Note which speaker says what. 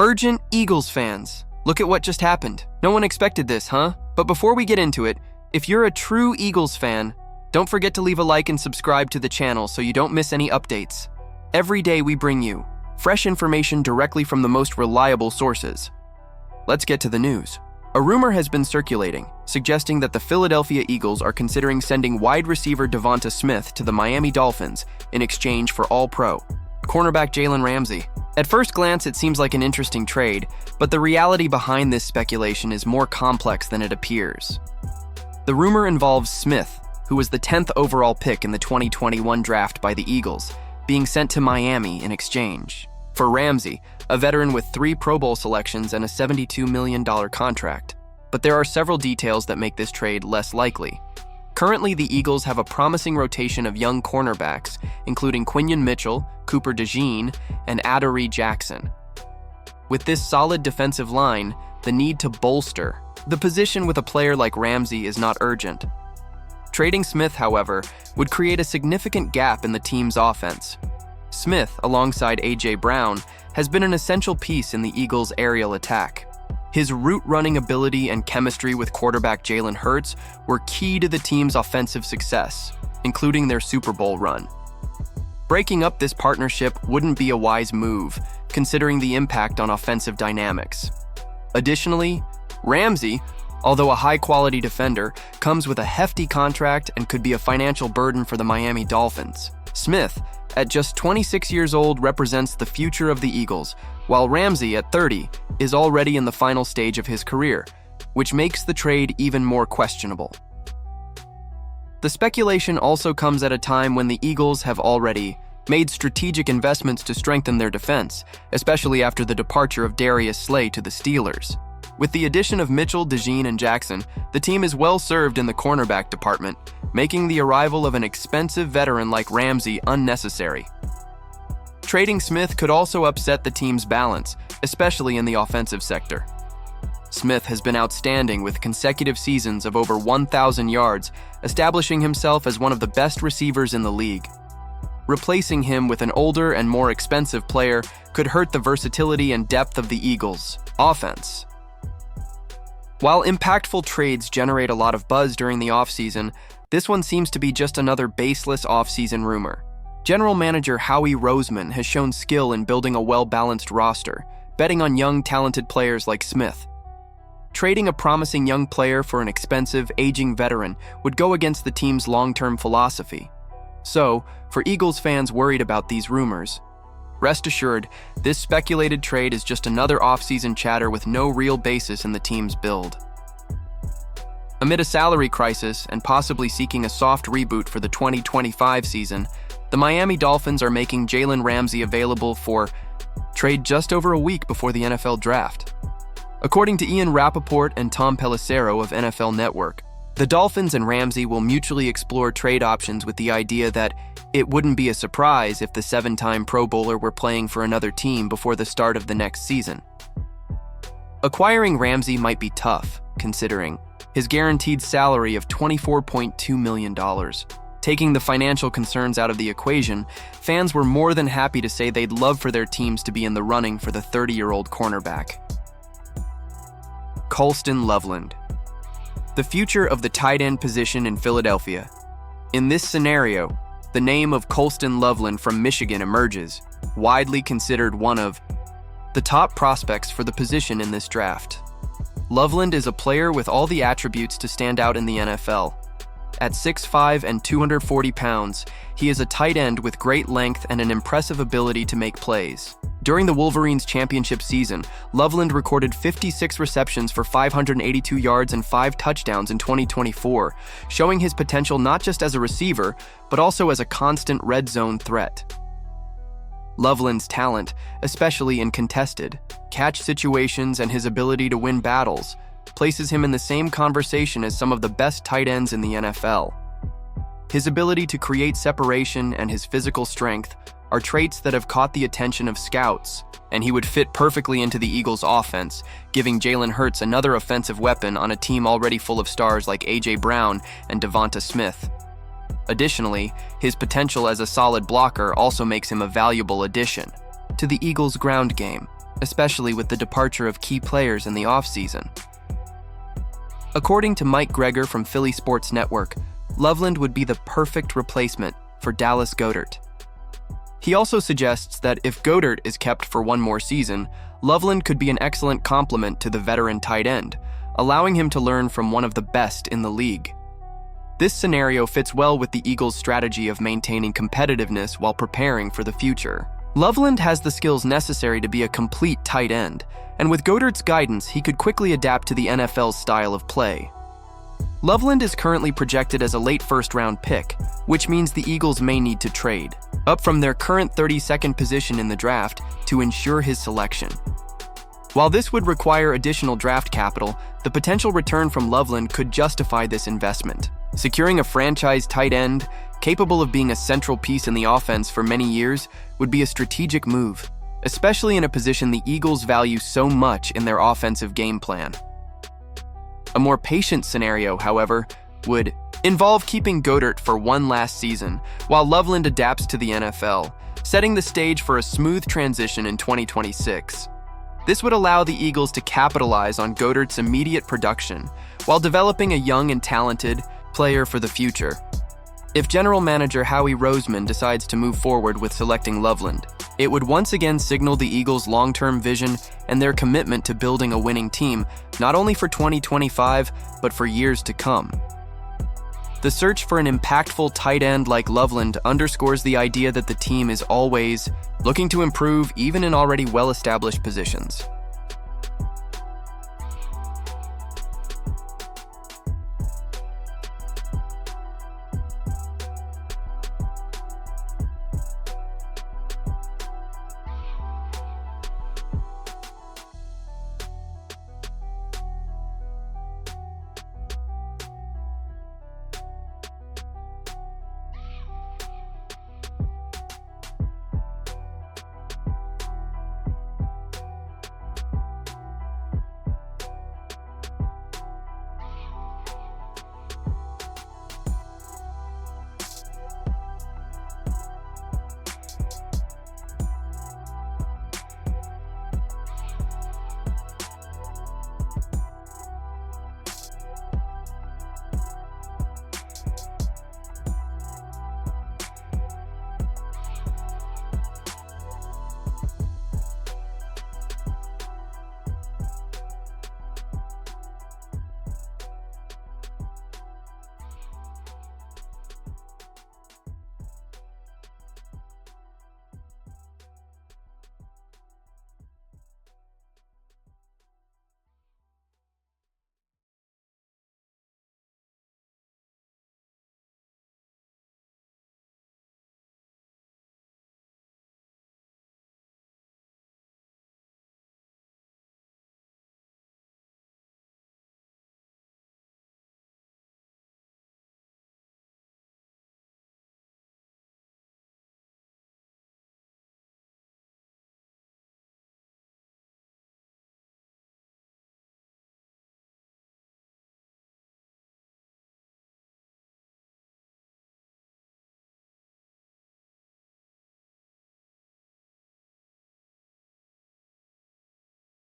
Speaker 1: Urgent Eagles fans, look at what just happened. No one expected this, huh? But before we get into it, if you're a true Eagles fan, don't forget to leave a like and subscribe to the channel so you don't miss any updates. Every day we bring you fresh information directly from the most reliable sources. Let's get to the news. A rumor has been circulating, suggesting that the Philadelphia Eagles are considering sending wide receiver Devonta Smith to the Miami Dolphins in exchange for All-Pro cornerback Jalen Ramsey. At first glance, it seems like an interesting trade, but the reality behind this speculation is more complex than it appears. The rumor involves Smith, who was the 10th overall pick in the 2021 draft by the Eagles, being sent to Miami in exchange for Ramsey, a veteran with 3 Pro Bowl selections and a $72 million contract. But there are several details that make this trade less likely. Currently, the Eagles have a promising rotation of young cornerbacks, including Quinyon Mitchell, Cooper DeJean, and Adoree Jackson. With this solid defensive line, the need to bolster the position with a player like Ramsey is not urgent. Trading Smith, however, would create a significant gap in the team's offense. Smith, alongside A.J. Brown, has been an essential piece in the Eagles' aerial attack. His route-running ability and chemistry with quarterback Jalen Hurts were key to the team's offensive success, including their Super Bowl run. Breaking up this partnership wouldn't be a wise move, considering the impact on offensive dynamics. Additionally, Ramsey, although a high-quality defender, comes with a hefty contract and could be a financial burden for the Miami Dolphins. Smith, at just 26 years old, represents the future of the Eagles, while Ramsey, at 30, is already in the final stage of his career, which makes the trade even more questionable. The speculation also comes at a time when the Eagles have already made strategic investments to strengthen their defense, especially after the departure of Darius Slay to the Steelers. With the addition of Mitchell, DeJean, and Jackson, the team is well served in the cornerback department, making the arrival of an expensive veteran like Ramsey unnecessary. Trading Smith could also upset the team's balance, especially in the offensive sector. Smith has been outstanding with consecutive seasons of over 1,000 yards, establishing himself as one of the best receivers in the league. Replacing him with an older and more expensive player could hurt the versatility and depth of the Eagles' offense. While impactful trades generate a lot of buzz during the offseason, this one seems to be just another baseless offseason rumor. General Manager Howie Roseman has shown skill in building a well-balanced roster, betting on young, talented players like Smith. Trading a promising young player for an expensive, aging veteran would go against the team's long-term philosophy. So, for Eagles fans worried about these rumors, rest assured, this speculated trade is just another offseason chatter with no real basis in the team's build. Amid a salary crisis and possibly seeking a soft reboot for the 2025 season, the Miami Dolphins are making Jalen Ramsey available for trade just over a week before the NFL draft. According to Ian Rappaport and Tom Pelissero of NFL Network, the Dolphins and Ramsey will mutually explore trade options with the idea that it wouldn't be a surprise if the 7-time Pro Bowler were playing for another team before the start of the next season. Acquiring Ramsey might be tough, considering his guaranteed salary of $24.2 million. Taking the financial concerns out of the equation, fans were more than happy to say they'd love for their teams to be in the running for the 30-year-old cornerback. Colston Loveland, the future of the tight end position in Philadelphia. In this scenario, the name of Colston Loveland from Michigan emerges, widely considered one of the top prospects for the position in this draft. Loveland is a player with all the attributes to stand out in the NFL. At 6'5" and 240 pounds, he is a tight end with great length and an impressive ability to make plays. During the Wolverines' championship season, Loveland recorded 56 receptions for 582 yards and 5 touchdowns in 2024, showing his potential not just as a receiver, but also as a constant red zone threat. Loveland's talent, especially in contested catch situations and his ability to win battles, places him in the same conversation as some of the best tight ends in the NFL. His ability to create separation and his physical strength are traits that have caught the attention of scouts, and he would fit perfectly into the Eagles' offense, giving Jalen Hurts another offensive weapon on a team already full of stars like A.J. Brown and Devonta Smith. Additionally, his potential as a solid blocker also makes him a valuable addition to the Eagles' ground game. especially with the departure of key players in the offseason. According to Mike Greger from Philly Sports Network, Loveland would be the perfect replacement for Dallas Goedert. He also suggests that if Goedert is kept for one more season, Loveland could be an excellent complement to the veteran tight end, allowing him to learn from one of the best in the league. This scenario fits well with the Eagles' strategy of maintaining competitiveness while preparing for the future. Loveland has the skills necessary to be a complete tight end, and with Goedert's guidance, he could quickly adapt to the NFL's style of play. Loveland is currently projected as a late first-round pick, which means the Eagles may need to trade up from their current 32nd position in the draft to ensure his selection. While this would require additional draft capital, the potential return from Loveland could justify this investment. Securing a franchise tight end capable of being a central piece in the offense for many years would be a strategic move, especially in a position the Eagles value so much in their offensive game plan. A more patient scenario, however, would involve keeping Goedert for one last season while Loveland adapts to the NFL, setting the stage for a smooth transition in 2026. This would allow the Eagles to capitalize on Goedert's immediate production while developing a young and talented player for the future. If General Manager Howie Roseman decides to move forward with selecting Loveland, it would once again signal the Eagles' long-term vision and their commitment to building a winning team, not only for 2025, but for years to come. The search for an impactful tight end like Loveland underscores the idea that the team is always looking to improve even in already well-established positions.